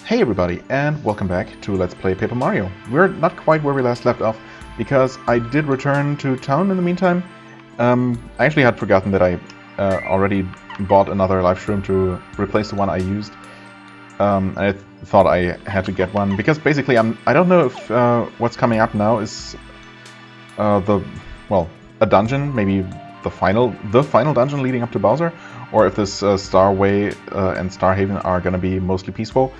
Hey everybody, and welcome back to Let's Play Paper Mario. We're not quite where we last left off, because I did return to town in the meantime. I actually had forgotten that I already bought another live shroom to replace the one I used. I thought I had to get one, because basically I don't know if what's coming up now is a dungeon, maybe the final dungeon leading up to Bowser, or if this Starway and Starhaven are going to be mostly peaceful.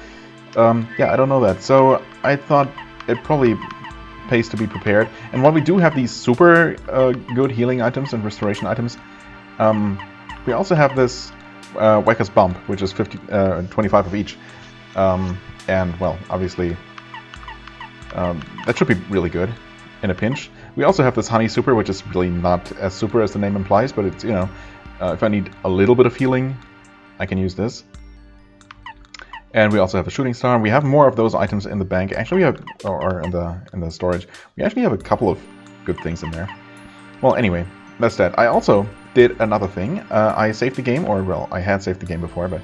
Yeah, I don't know that. So I thought it probably pays to be prepared. And while we do have these super good healing items and restoration items, we also have this Wacker's Bump, which is 25 of each. And, well, obviously, that should be really good in a pinch. We also have this Honey Super, which is really not as super as the name implies, but it's, you know, if I need a little bit of healing, I can use this. And we also have a shooting star. We have more of those items in the bank. Actually, we have, or in the storage. We actually have a couple of good things in there. Well, anyway, that's that. I also did another thing. I saved the game, or well, I had saved the game before, but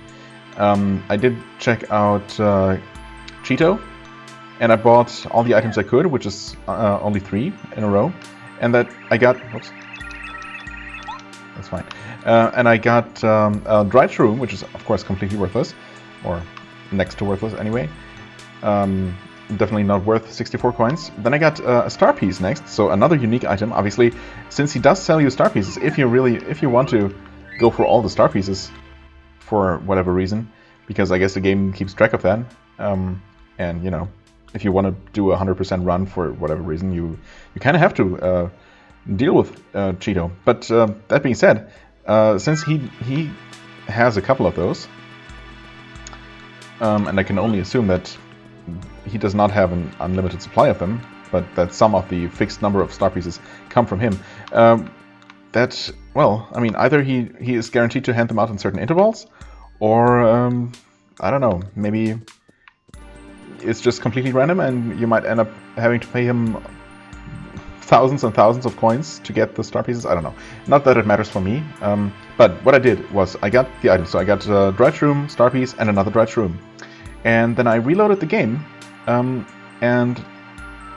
I did check out Cheeto, and I bought all the items I could, which is only 3 in a row, and that I got. Whoops. That's fine. And I got a dried shroom, which is of course completely worthless, or next to worthless anyway. Definitely not worth 64 coins. Then I got a star piece next, so another unique item. Obviously, since he does sell you star pieces, if you want to go for all the star pieces for whatever reason, because I guess the game keeps track of that, and you know, if you want to do a 100% run for whatever reason, you kind of have to deal with Cheeto. But that being said, since he has a couple of those. And I can only assume that he does not have an unlimited supply of them, but that some of the fixed number of star pieces come from him. That, well, I mean, either he is guaranteed to hand them out in certain intervals, or, I don't know, maybe it's just completely random and you might end up having to pay him thousands and thousands of coins to get the star pieces. I don't know. Not that it matters for me, but what I did was I got the items. So I got a dried shroom, star piece, and another dried shroom. And then I reloaded the game and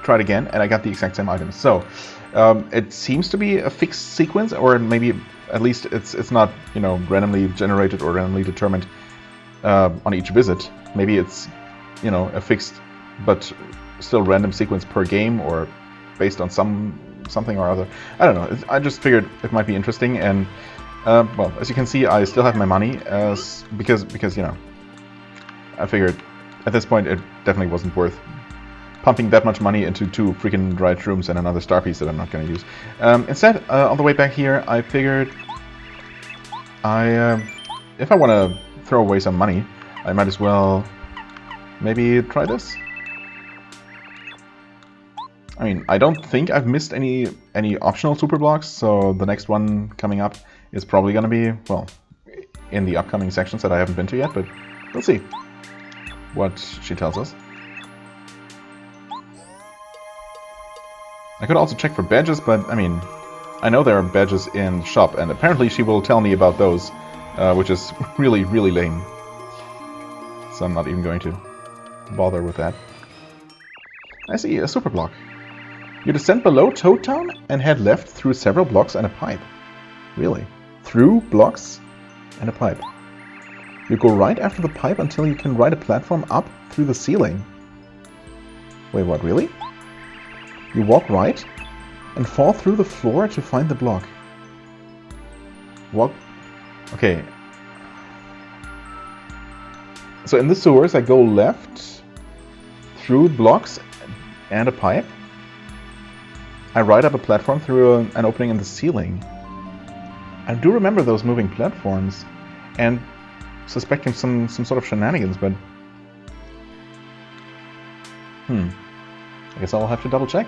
tried again, and I got the exact same items. So it seems to be a fixed sequence, or maybe at least it's not, you know, randomly generated or randomly determined on each visit. Maybe it's, you know, a fixed but still random sequence per game, or based on something or other. I don't know. I just figured it might be interesting, and well, as you can see, I still have my money because you know, I figured at this point it definitely wasn't worth pumping that much money into 2 freaking dried shrooms and another star piece that I'm not going to use. Instead, on the way back here, I figured if I want to throw away some money, I might as well maybe try this. I mean, I don't think I've missed any optional super blocks, so the next one coming up is probably going to be, well, in the upcoming sections that I haven't been to yet, but we'll see what she tells us. I could also check for badges, but, I mean, I know there are badges in the shop, and apparently she will tell me about those, which is really, really lame. So I'm not even going to bother with that. I see a super block. You descend below Toad Town and head left through several blocks and a pipe. Really? Through blocks and a pipe. You go right after the pipe until you can ride a platform up through the ceiling. Wait, what, really? You walk right and fall through the floor to find the block. Walk... Okay. So in the sewers I go left through blocks and a pipe. I ride up a platform through an opening in the ceiling. I do remember those moving platforms, and suspecting some sort of shenanigans, but... I guess I'll have to double check.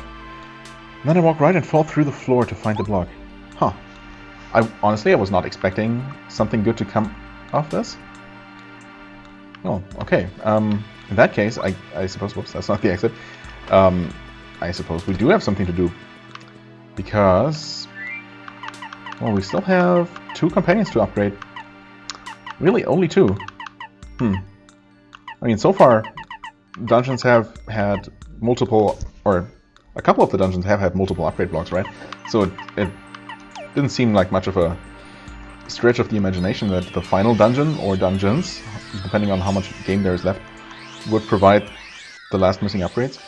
Then I walk right and fall through the floor to find the block. Huh. Honestly, I was not expecting something good to come off this. Oh, okay. In that case, I suppose... Whoops, that's not the exit. I suppose we do have something to do. Because, well, we still have 2 companions to upgrade. Really, only 2. I mean, so far, dungeons have had multiple, or a couple of the dungeons have had multiple upgrade blocks, right? So it didn't seem like much of a stretch of the imagination that the final dungeon, or dungeons, depending on how much game there is left, would provide the last missing upgrades.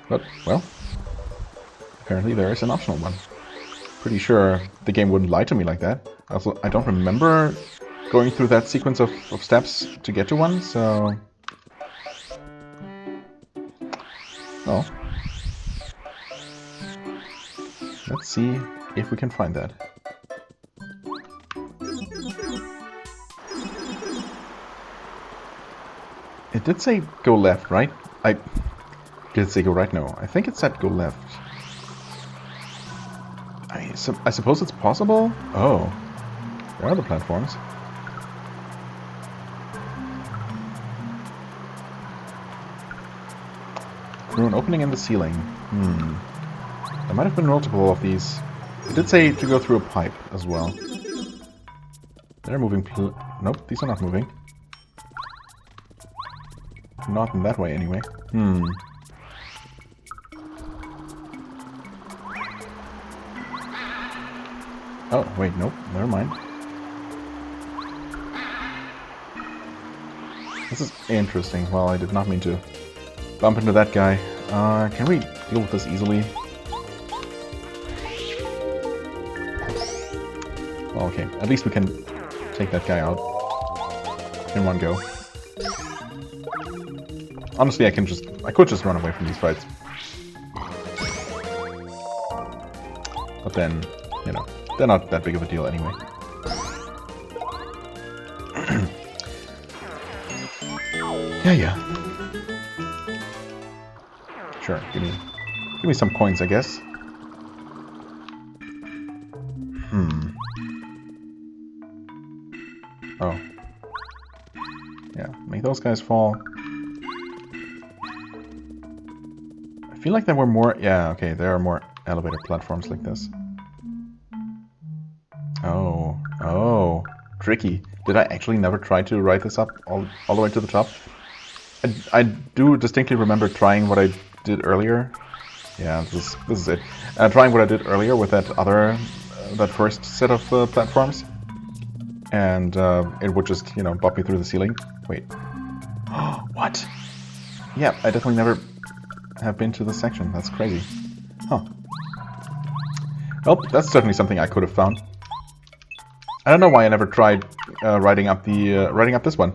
But, well, apparently there is an optional one. Pretty sure the game wouldn't lie to me like that. Also, I don't remember going through that sequence of steps to get to one, so... Oh. Let's see if we can find that. It did say go left, right? I did say go right? No. I think it said go left. I suppose it's possible? Oh. There are the platforms. Through an opening in the ceiling. There might have been multiple of these. It did say to go through a pipe as well. They're moving. Nope, these are not moving. Not in that way, anyway. Oh, wait, nope, never mind. This is interesting. Well, I did not mean to bump into that guy. Can we deal with this easily? Well, okay, at least we can take that guy out in one go. Honestly, I could just run away from these fights. But then, you know, they're not that big of a deal anyway. Yeah. Sure, give me some coins, I guess. Oh. Yeah, make those guys fall. I feel like there were more... Yeah, okay, there are more elevator platforms like this. Oh, tricky. Did I actually never try to ride this up all the way to the top? I do distinctly remember trying what I did earlier. Yeah, this is it. Trying what I did earlier with that other, that first set of platforms. And it would just, you know, bop me through the ceiling. Wait. What? Yeah, I definitely never have been to this section. That's crazy. Huh. Well, that's certainly something I could have found. I don't know why I never tried riding up this one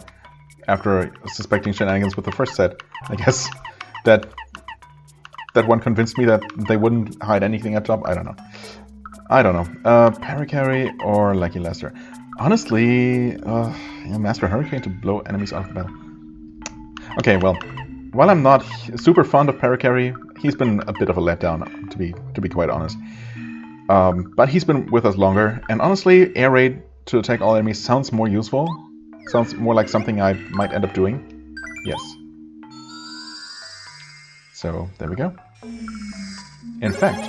after suspecting shenanigans with the first set. I guess that one convinced me that they wouldn't hide anything at top. I don't know. Paracarry or Lucky Lester. Honestly, yeah, Master Hurricane to blow enemies out of the battle. Okay, well, while I'm not super fond of Paracarry, he's been a bit of a letdown, to be quite honest. But he's been with us longer, and honestly, air raid to attack all enemies sounds more useful. Sounds more like something I might end up doing. Yes. So, there we go. In fact...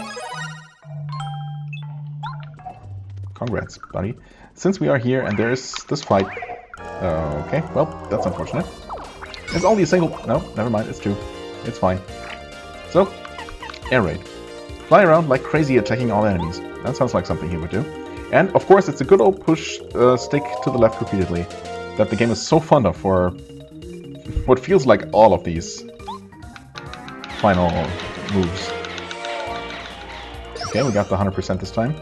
Congrats, buddy. Since we are here and there is this fight... okay, well, that's unfortunate. It's only a single... No, never mind, it's two. It's fine. So, air raid. Fly around like crazy attacking all enemies. That sounds like something he would do. And, of course, it's a good old push stick to the left repeatedly that the game is so fond of for what feels like all of these final moves. Okay, we got the 100% this time.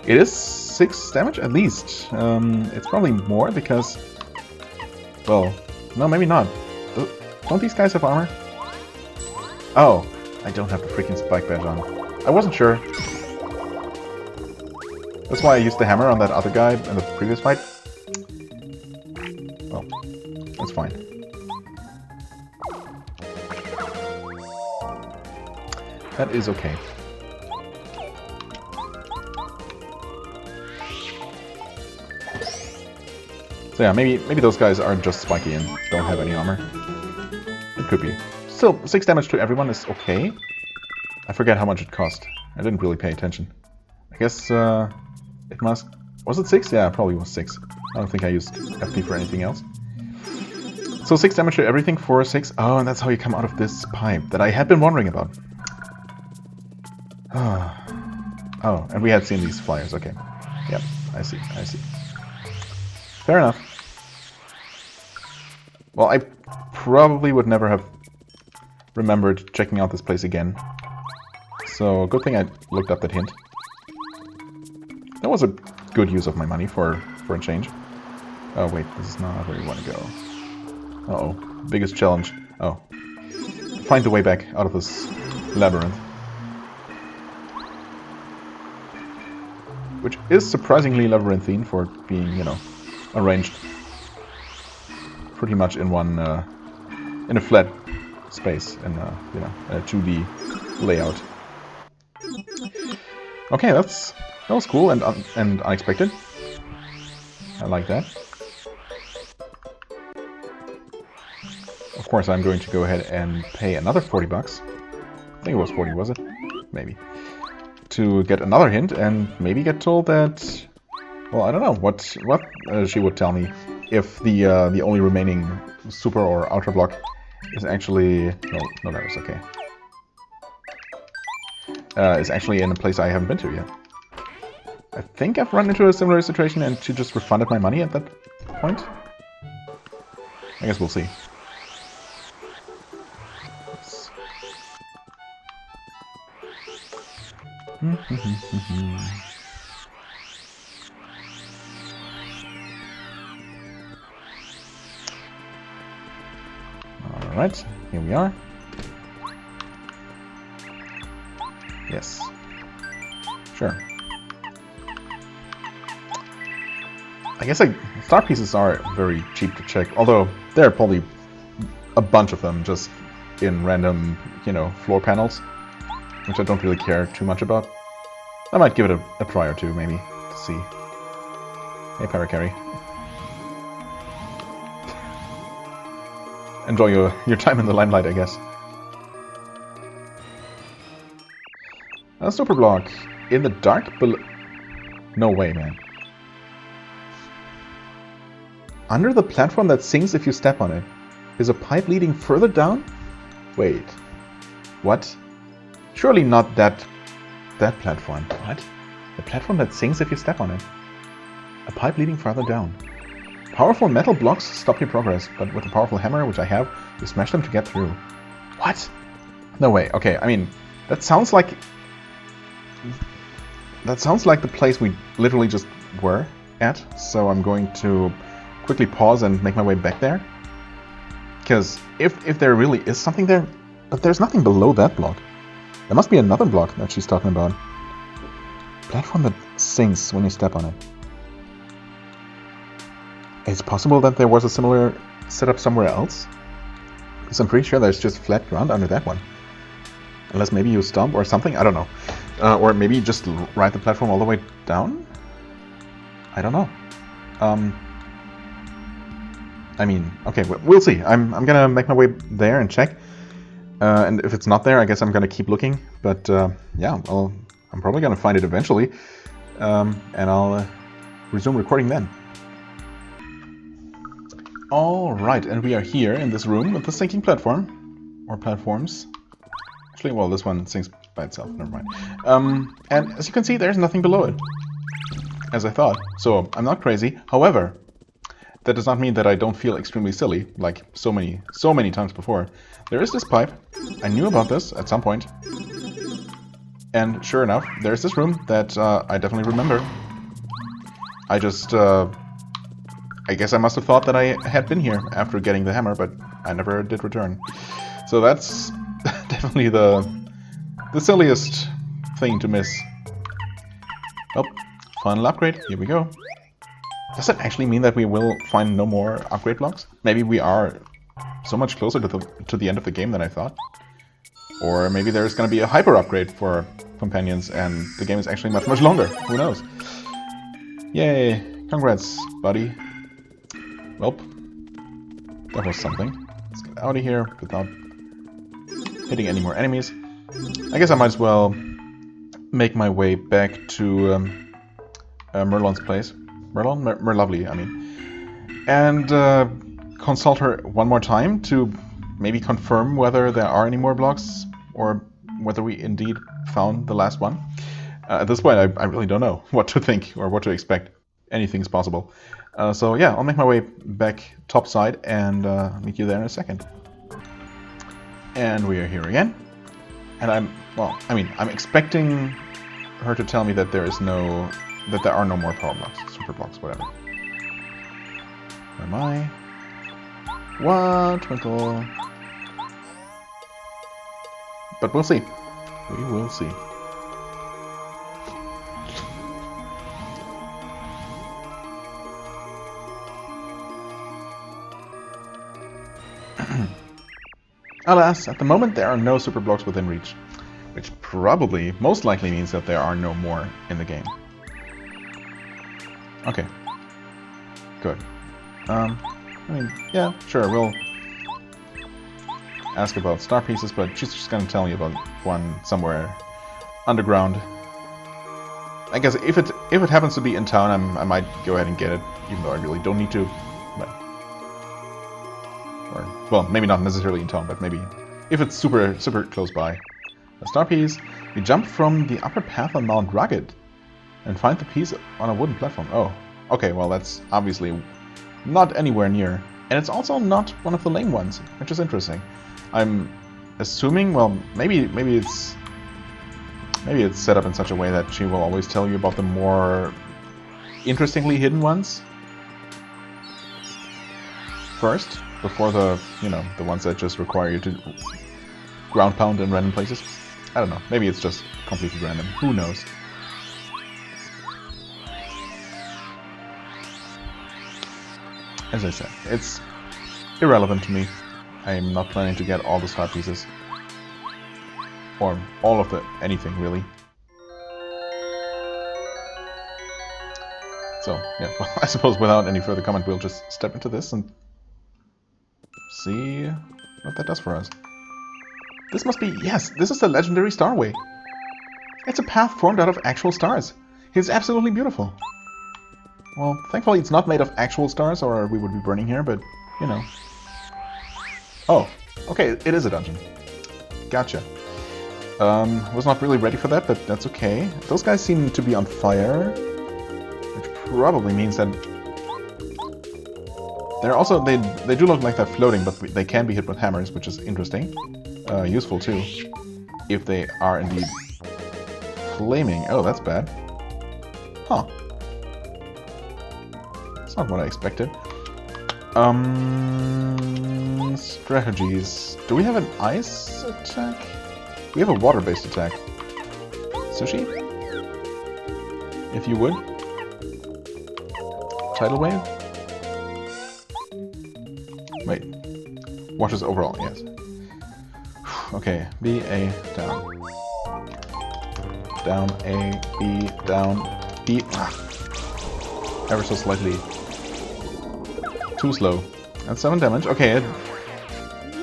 It is 6 damage at least. It's probably more because... Well, no, maybe not. Don't these guys have armor? Oh, I don't have the freaking spike badge on. I wasn't sure. That's why I used the hammer on that other guy in the previous fight. Well, that's fine. That is okay. So yeah, maybe those guys are just spiky and don't have any armor. It could be. Still, 6 damage to everyone is okay. I forget how much it cost. I didn't really pay attention. I guess it must... Was it 6? Yeah, it probably was 6. I don't think I used FP for anything else. So 6 damage to everything for 6. Oh, and that's how you come out of this pipe that I had been wondering about. Oh, and we had seen these flyers. Okay. Yep, I see. Fair enough. Well, I probably would never have remembered checking out this place again. So, good thing I looked up that hint. That was a good use of my money for a change. Oh, wait, this is not where you want to go. Uh-oh, biggest challenge. Oh. Find the way back out of this labyrinth. Which is surprisingly labyrinthine for being, you know, arranged pretty much in one, in a flat space, in a, you know, a 2D layout. Okay, that was cool and unexpected. I like that. Of course, I'm going to go ahead and pay another 40 bucks. I think it was 40, was it? Maybe. To get another hint and maybe get told that... Well, I don't know what she would tell me if the only remaining super or outer block is actually... No, that was okay. Is actually in a place I haven't been to yet. I think I've run into a similar situation and she just refunded my money at that point. I guess we'll see. Alright, here we are. Yes. Sure. I guess star pieces are very cheap to check, although there are probably a bunch of them just in random, you know, floor panels, which I don't really care too much about. I might give it a try or two, maybe, to see. Hey, Paracarry. Enjoy your time in the limelight, I guess. A super block in the dark below. No way, man. Under the platform that sinks if you step on it, is a pipe leading further down? Wait. What? Surely not that platform. What? The platform that sinks if you step on it. A pipe leading further down. Powerful metal blocks stop your progress, but with a powerful hammer, which I have, you smash them to get through. What? No way. Okay, I mean, that sounds like the place we literally just were at, so I'm going to quickly pause and make my way back there. Because if there really is something there, but there's nothing below that block. There must be another block that she's talking about. Platform that sinks when you step on it. It's possible that there was a similar setup somewhere else. Because I'm pretty sure there's just flat ground under that one. Unless maybe you stomp or something, I don't know. Or maybe just ride the platform all the way down? I don't know. I mean, okay, we'll see. I'm gonna make my way there and check. And if it's not there, I guess I'm gonna keep looking. But yeah, I'm probably gonna find it eventually. And I'll resume recording then. Alright, and we are here in this room with the sinking platform. Or platforms. Actually, well, this one sinks by itself, never mind. And as you can see, there's nothing below it. As I thought. So, I'm not crazy. However, that does not mean that I don't feel extremely silly, like so many times before. There is this pipe. I knew about this at some point. And sure enough, there's this room that I definitely remember. I just... I guess I must have thought that I had been here after getting the hammer, but I never did return. So that's definitely the silliest thing to miss. Oh, final upgrade. Here we go. Does that actually mean that we will find no more upgrade blocks? Maybe we are so much closer to the end of the game than I thought. Or maybe there's going to be a hyper upgrade for companions and the game is actually much longer. Who knows? Yay! Congrats, buddy. Welp, that was something. Let's get out of here without hitting any more enemies. I guess I might as well make my way back to Merlon's place. Merlon? Merlovely, I mean. And consult her one more time to maybe confirm whether there are any more blocks or whether we indeed found the last one. At this point, I really don't know what to think or what to expect. Anything's possible. So yeah, I'll make my way back topside and meet you there in a second. And we are here again. And I'm expecting her to tell me that there are no more power blocks, super blocks, whatever. Where am I? What? Twinkle. But we'll see. We will see. Alas, at the moment there are no super blocks within reach, which probably, most likely means that there are no more in the game. Okay. Good. Yeah, sure, we'll ask about star pieces, but she's just gonna tell me about one somewhere underground. I guess if it happens to be in town, I might go ahead and get it, even though I really don't need to. But, or, well, maybe not necessarily in town, but maybe if it's super close by. A star piece. We jump from the upper path on Mount Rugged and find the piece on a wooden platform. Oh, okay. Well, that's obviously not anywhere near, and it's also not one of the lame ones, which is interesting. I'm assuming, well, maybe it's set up in such a way that she will always tell you about the more interestingly hidden ones first, before the ones that just require you to ground pound in random places. I don't know. Maybe it's just completely random. Who knows? As I said, it's irrelevant to me. I'm not planning to get all the star pieces. Or all of anything, really. So, yeah, well, I suppose without any further comment, we'll just step into this and see what that does for us. This must be, yes, this is the legendary Starway. It's a path formed out of actual stars. It's absolutely beautiful. Well, thankfully it's not made of actual stars, or we would be burning here, but, you know. Oh, okay, it is a dungeon. Gotcha. Was not really ready for that, but that's okay. Those guys seem to be on fire, which probably means that they're also, they do look like they're floating, but they can be hit with hammers, which is interesting. Useful too, if they are indeed flaming. Oh, that's bad. Huh. That's not what I expected. Strategies. Do we have an ice attack? We have a water-based attack. Sushi? If you would. Tidal wave? Wait. Watches overall, yes. Okay, B, A, down. Down, A, B, down, B. Ever so slightly too slow. That's 7 damage. Okay,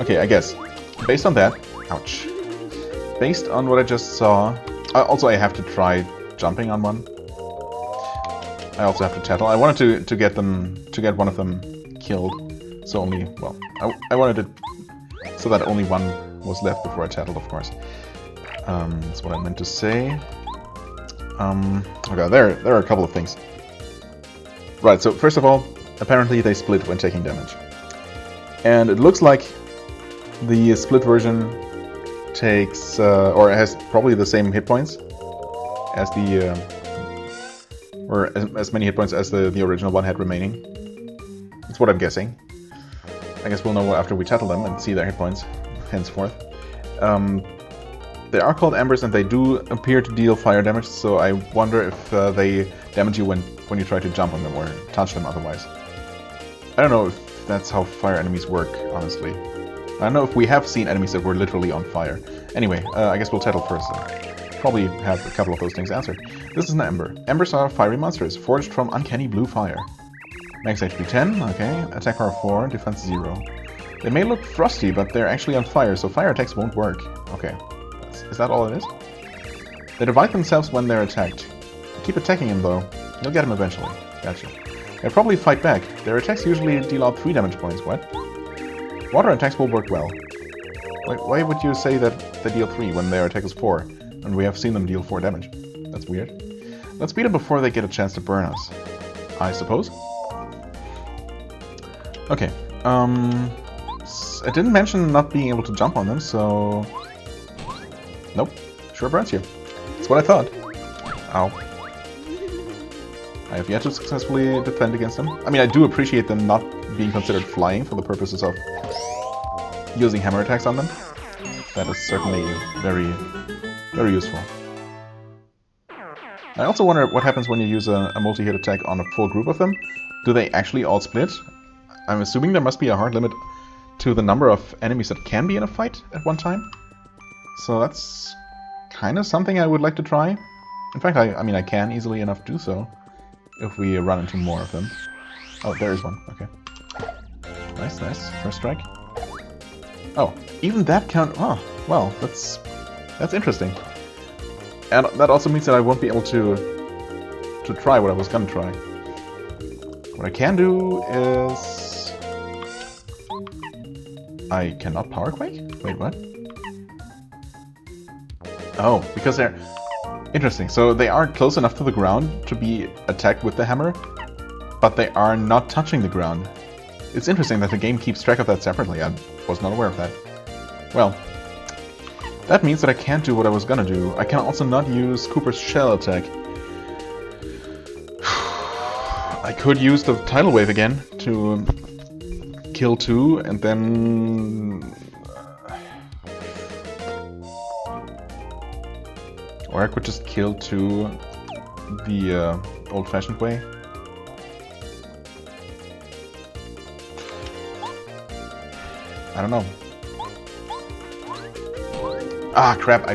okay, I guess. Based on that, ouch. Based on what I just saw, also I have to try jumping on one. I also have to tattle. I wanted to get one of them killed. So only, well, I wanted it so that only one was left before I tattled, of course. That's what I meant to say. Okay, there are a couple of things. Right, so first of all, apparently they split when taking damage. And it looks like the split version takes, or has probably the same hit points as the, or as many hit points as the original one had remaining. That's what I'm guessing. I guess we'll know after we tattle them and see their hit points henceforth. They are called embers and they do appear to deal fire damage, so I wonder if they damage you when you try to jump on them or touch them otherwise. I don't know if that's how fire enemies work, honestly. I don't know if we have seen enemies that were literally on fire. Anyway, I guess we'll tattle first. Probably have a couple of those things answered. This is an ember. Embers are fiery monsters, forged from uncanny blue fire. Max HP 10, okay. Attack power 4, defense 0. They may look frosty, but they're actually on fire, so fire attacks won't work. Okay. Is that all it is? They divide themselves when they're attacked. Keep attacking them, though. You'll get them eventually. Gotcha. They probably fight back. Their attacks usually deal out 3 damage points. What? Water attacks will work well. Why would you say that they deal 3 when their attack is 4? And we have seen them deal 4 damage. That's weird. Let's beat them before they get a chance to burn us, I suppose. Okay. I didn't mention not being able to jump on them, so... Nope. Sure burns you. That's what I thought. Ow. I have yet to successfully defend against them. I mean, I do appreciate them not being considered flying for the purposes of using hammer attacks on them. That is certainly very, very useful. I also wonder what happens when you use a multi-hit attack on a full group of them. Do they actually all split? I'm assuming there must be a hard limit to the number of enemies that can be in a fight at one time. So that's kind of something I would like to try. In fact, I mean, I can easily enough do so if we run into more of them. Oh, there is one. Okay. Nice, nice. First strike. Oh, even that count... Oh, well, that's interesting. And that also means that I won't be able to try what I was gonna try. What I can do is... I cannot Power Quake? Wait, what? Oh, because they're... Interesting, so they are close enough to the ground to be attacked with the hammer, but they are not touching the ground. It's interesting that the game keeps track of that separately. I was not aware of that. Well, that means that I can't do what I was gonna do. I can also not use Cooper's Shell attack. I could use the Tidal Wave again to kill 2 and then... Or I could just kill 2 the old-fashioned way. I don't know. Ah, crap!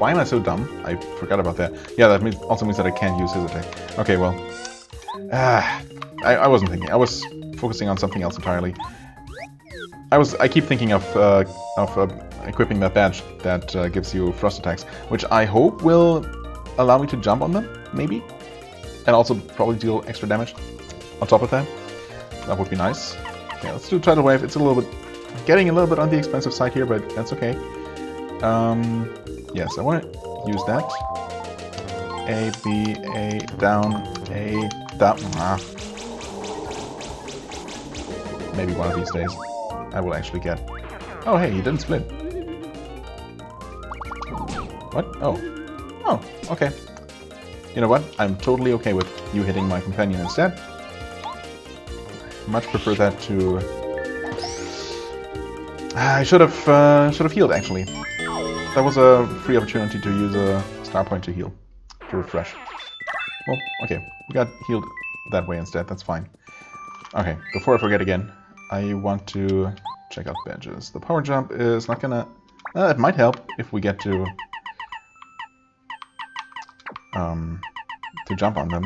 Why am I so dumb? I forgot about that. Yeah, that also means that I can't use his attack. Okay, well, I wasn't thinking. I was focusing on something else entirely. I keep thinking of equipping that badge that gives you frost attacks, which I hope will allow me to jump on them, maybe, and also probably deal extra damage on top of that. That would be nice. Okay, let's do Tidal Wave. It's getting a little bit on the expensive side here, but that's okay. Yes, I want to use that. A, B, A, down, A, down. Maybe one of these days I will actually get... Oh, hey, he didn't split. What? Oh. Oh, okay. You know what? I'm totally okay with you hitting my companion instead. Much prefer that to... I should have healed, actually. That was a free opportunity to use a star point to heal. To refresh. Well, okay. We got healed that way instead. That's fine. Okay, before I forget again, I want to check out badges. The power jump is not gonna... it might help if we get to jump on them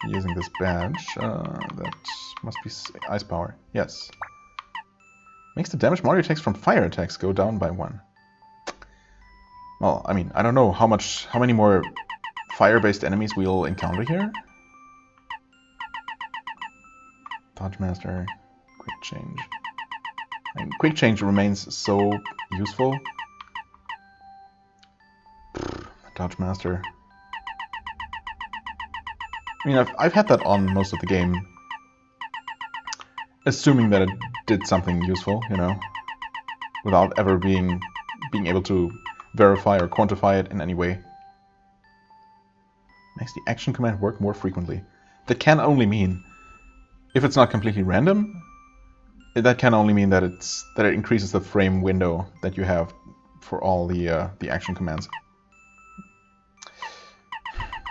using this badge. That must be ice power. Yes. Makes the damage Mario takes from fire attacks go down by 1. Well, I mean, I don't know how many more fire-based enemies we'll encounter here. Dodge Master, Quick Change. I mean, Quick Change remains so useful. Dodge Master. I mean, I've had that on most of the game, assuming that it did something useful, you know, without ever being able to verify or quantify it in any way. Makes the action command work more frequently. That can only mean, if it's not completely random, that can only mean that it increases the frame window that you have for all the action commands.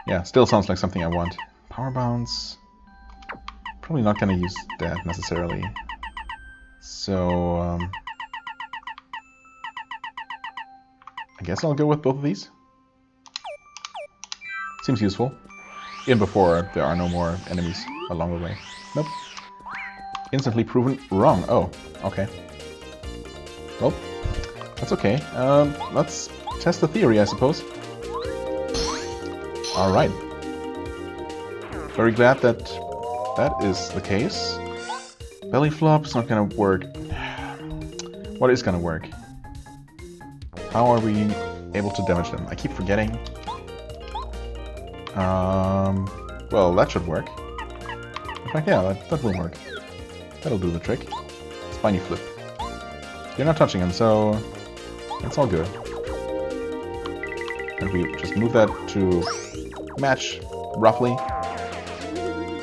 Yeah, still sounds like something I want. Power bounce. Probably not gonna use that necessarily. So I guess I'll go with both of these. Seems useful. Even before there are no more enemies along the way. Nope. Instantly proven wrong. Oh, okay. Well, that's okay. Let's test the theory, I suppose. Alright. Very glad that that is the case. Belly flop's not gonna work. What is gonna work? How are we able to damage them? I keep forgetting. Well, that should work. In fact, yeah, that will work. That'll do the trick. Spiny flip. You're not touching him, so that's all good. And we just move that to match, roughly.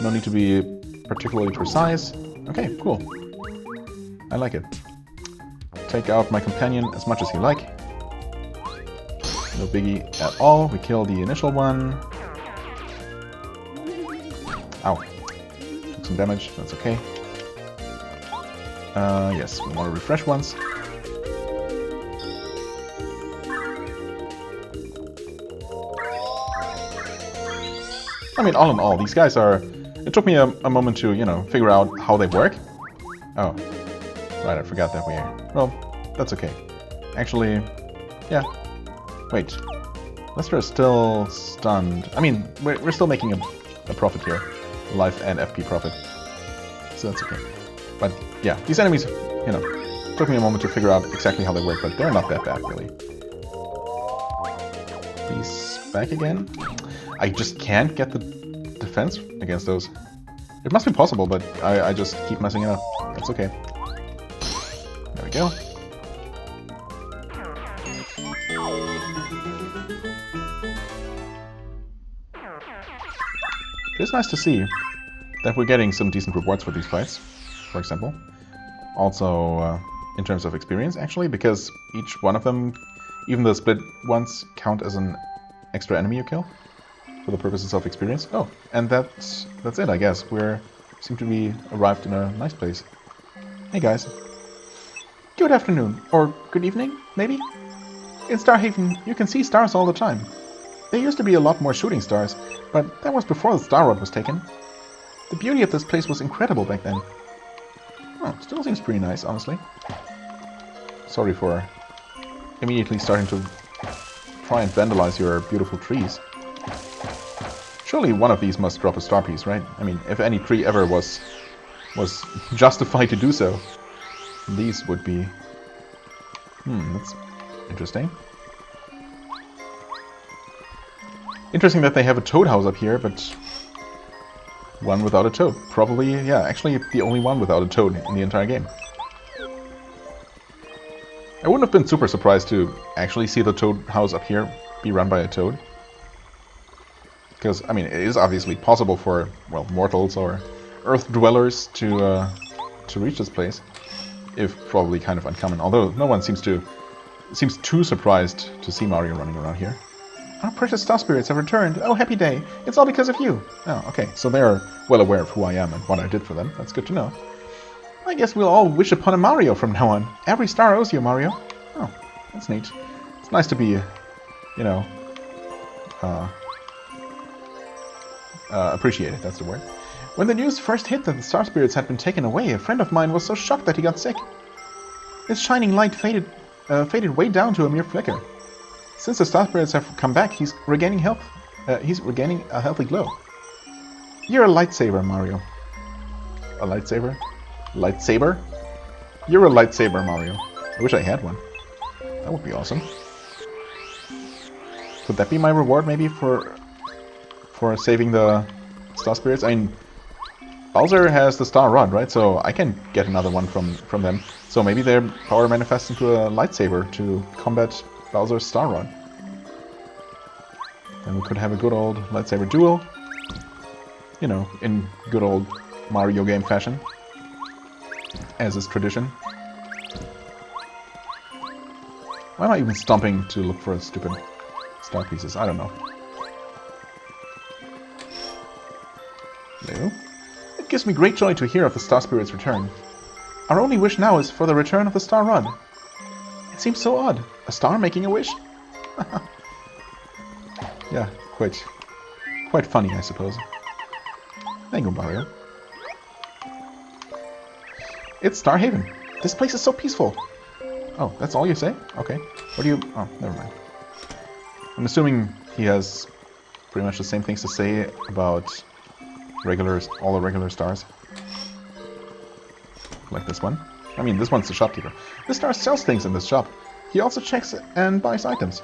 No need to be particularly precise. Okay, cool. I like it. Take out my companion as much as you like. No biggie at all. We kill the initial one. Ow. Took some damage, that's okay. Yes, we want to refresh once. I mean, all in all, these guys are... It took me a moment to, you know, figure out how they work. Oh. Right, I forgot that we... Well, that's okay. Actually, yeah. Wait. Lester is still stunned. I mean, we're still making a profit here. Life and FP profit. So that's okay. But, yeah, these enemies, you know, took me a moment to figure out exactly how they work, but they're not that bad, really. He's back again. I just can't get the defense against those. It must be possible, but I just keep messing it up. That's okay. There we go. It's nice to see that we're getting some decent rewards for these fights, for example. Also, in terms of experience, actually, because each one of them, even the split ones, count as an extra enemy you kill for the purposes of experience. Oh, and that's it, I guess. Seem to be arrived in a nice place. Hey, guys. Good afternoon, or good evening, maybe? In Starhaven, you can see stars all the time. There used to be a lot more shooting stars, but that was before the Star Rod was taken. The beauty of this place was incredible back then. Oh, still seems pretty nice, honestly. Sorry for immediately starting to try and vandalize your beautiful trees. Surely one of these must drop a star piece, right? I mean, if any tree ever was justified to do so, these would be... that's interesting. Interesting that they have a toad house up here, but one without a toad. Probably, yeah, actually the only one without a toad in the entire game. I wouldn't have been super surprised to actually see the toad house up here be run by a toad. Because, I mean, it is obviously possible for, well, mortals or earth dwellers to reach this place. If probably kind of uncommon. Although no one seems too surprised to see Mario running around here. Our precious star spirits have returned. Oh, happy day. It's all because of you. Oh, okay. So they're well aware of who I am and what I did for them. That's good to know. I guess we'll all wish upon a Mario from now on. Every star owes you, Mario. Oh, that's neat. It's nice to be, you know, appreciated. That's the word. When the news first hit that the star spirits had been taken away, a friend of mine was so shocked that he got sick. His shining light faded way down to a mere flicker. Since the star spirits have come back, he's regaining health. He's regaining a healthy glow. You're a lightsaber, Mario. A lightsaber? Lightsaber? You're a lightsaber, Mario. I wish I had one. That would be awesome. Could that be my reward, maybe, for saving the star spirits? I mean, Bowser has the Star Rod, right? So I can get another one from them. So maybe their power manifests into a lightsaber to combat Bowser's Star Rod. And we could have a good old lightsaber duel. You know, in good old Mario game fashion. As is tradition. Why am I even stomping to look for stupid star pieces? I don't know. Hello? It gives me great joy to hear of the Star Spirit's return. Our only wish now is for the return of the Star Rod. It seems so odd. A star making a wish? Yeah, quite funny, I suppose. Thank you, Mario. It's Starhaven. This place is so peaceful. Oh, that's all you say? Okay. What do you... Oh, never mind. I'm assuming he has pretty much the same things to say about all the regular stars. Like this one. I mean, this one's the shopkeeper. This star sells things in this shop. He also checks and buys items.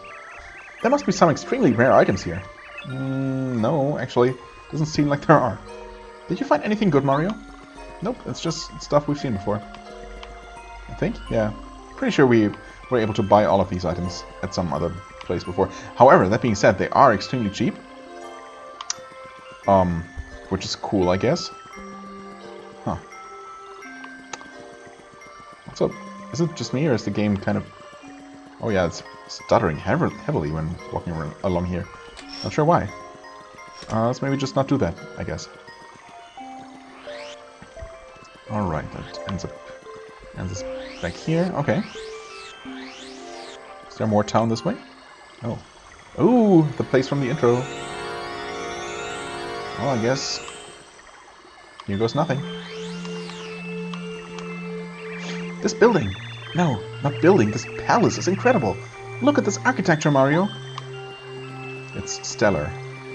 There must be some extremely rare items here. No, actually, doesn't seem like there are. Did you find anything good, Mario? Nope, it's just stuff we've seen before. I think? Yeah. Pretty sure we were able to buy all of these items at some other place before. However, that being said, they are extremely cheap. Which is cool, I guess. Huh. So, is it just me, or is the game kind of... Oh yeah, it's stuttering heavily when walking along here. Not sure why. Let's maybe just not do that, I guess. Alright, that ends up back here. Okay. Is there more town this way? Oh. Ooh, the place from the intro. Well, I guess here goes nothing. This building! No, not building, this palace is incredible! Look at this architecture, Mario! It's stellar,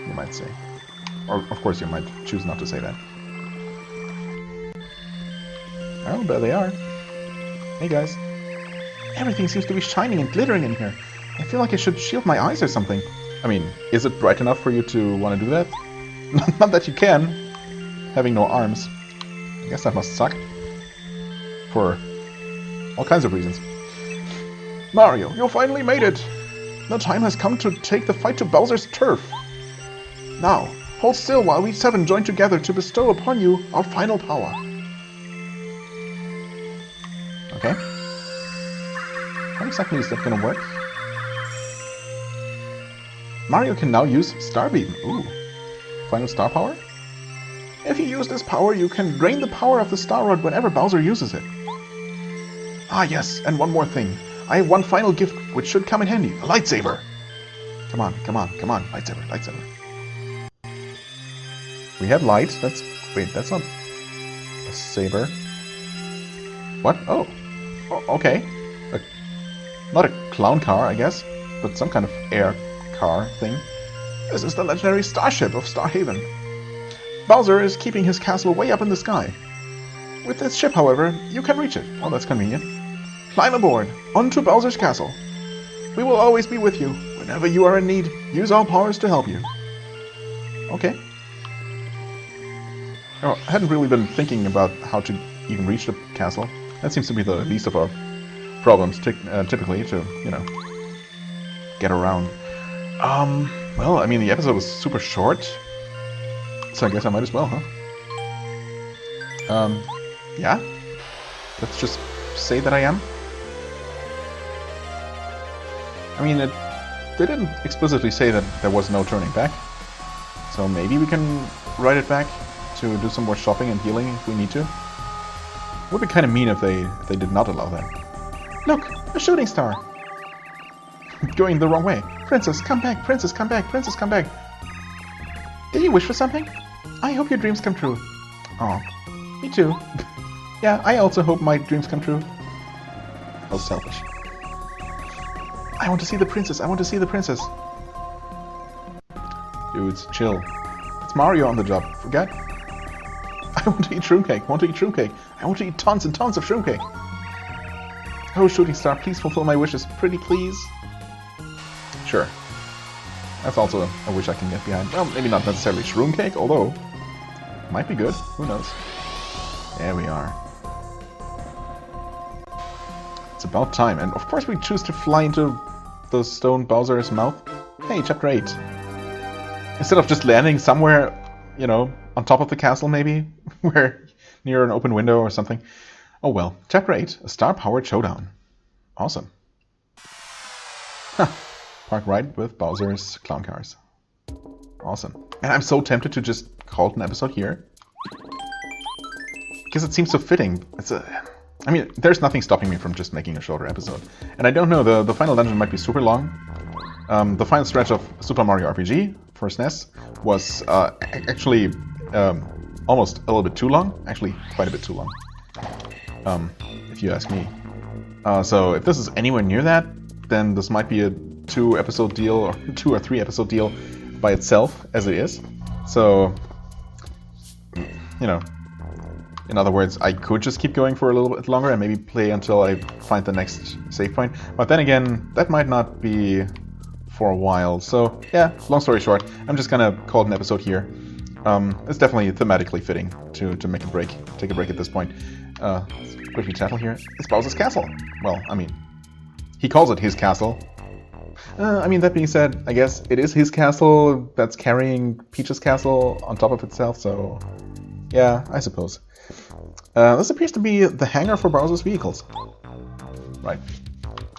you might say. Or, of course, you might choose not to say that. Oh, there they are. Hey, guys. Everything seems to be shining and glittering in here. I feel like I should shield my eyes or something. I mean, is it bright enough for you to want to do that? Not that you can, having no arms. I guess that must suck. For all kinds of reasons. Mario, you finally made it! The time has come to take the fight to Bowser's turf. Now, hold still while we seven join together to bestow upon you our final power. Okay. How exactly is that gonna work? Mario can now use Star Beam. Ooh. Final star power? If you use this power, you can drain the power of the Star Rod whenever Bowser uses it. Ah yes, and one more thing. I have one final gift which should come in handy. A lightsaber! Come on, come on, come on. Lightsaber, lightsaber. We have light. Wait, that's not a saber. What? Oh. Okay. Not a clown car, I guess, but some kind of air car thing. This is the legendary starship of Starhaven. Bowser is keeping his castle way up in the sky. With this ship, however, you can reach it. Oh, that's convenient. Climb aboard, onto Bowser's castle. We will always be with you. Whenever you are in need, use our powers to help you. Okay. Oh, I hadn't really been thinking about how to even reach the castle. That seems to be the least of our problems, typically, to, you know, get around. Well, I mean, the episode was super short, so I guess I might as well, huh? Yeah? Let's just say that I am. I mean, they didn't explicitly say that there was no turning back, so maybe we can ride it back to do some more shopping and healing if we need to. It would be kind of mean if they did not allow that. Look! A shooting star! Going the wrong way. Princess, come back! Princess, come back! Princess, come back! Did you wish for something? I hope your dreams come true. Aw. Me too. Yeah, I also hope my dreams come true. How selfish. I want to see the princess! I want to see the princess! Dudes, chill. It's Mario on the job. Forget? I want to eat shroom cake! I want to eat shroom cake! I want to eat tons and tons of shroom cake! Oh, shooting star, please fulfill my wishes. Pretty please? Sure. That's also a wish I can get behind. Well, maybe not necessarily shroom cake, although might be good. Who knows? There we are. It's about time. And of course we choose to fly into the stone Bowser's mouth. Hey, chapter 8. Instead of just landing somewhere, you know, on top of the castle maybe, where near an open window or something. Oh well. Chapter 8, a star-powered showdown. Awesome. Huh. Park ride with Bowser's clown cars. Awesome. And I'm so tempted to just call it an episode here. Because it seems so fitting. I mean, there's nothing stopping me from just making a shorter episode. And I don't know, the final dungeon might be super long. The final stretch of Super Mario RPG for SNES was actually almost a little bit too long. Actually, quite a bit too long. If you ask me. So if this is anywhere near that, then this might be a 2-episode deal, or 2 or 3 episode deal by itself, as it is. So you know, in other words, I could just keep going for a little bit longer and maybe play until I find the next save point. But then again, that might not be for a while. So yeah, long story short, I'm just gonna call it an episode here. It's definitely thematically fitting to make a break, take a break at this point. Let's quickly chattel here. It's Bowser's castle. Well, I mean, he calls it his castle. I mean, that being said, I guess it is his castle that's carrying Peach's castle on top of itself, so yeah, I suppose. This appears to be the hangar for Bowser's vehicles. Right.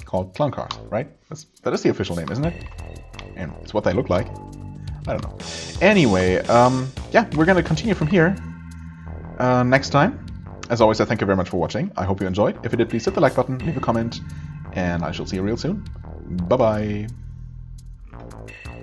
Called clown cars, right? That is the official name, isn't it? And it's what they look like. I don't know. Anyway, yeah, we're gonna continue from here next time. As always, I thank you very much for watching. I hope you enjoyed. If you did, please hit the like button, leave a comment, and I shall see you real soon. Bye-bye.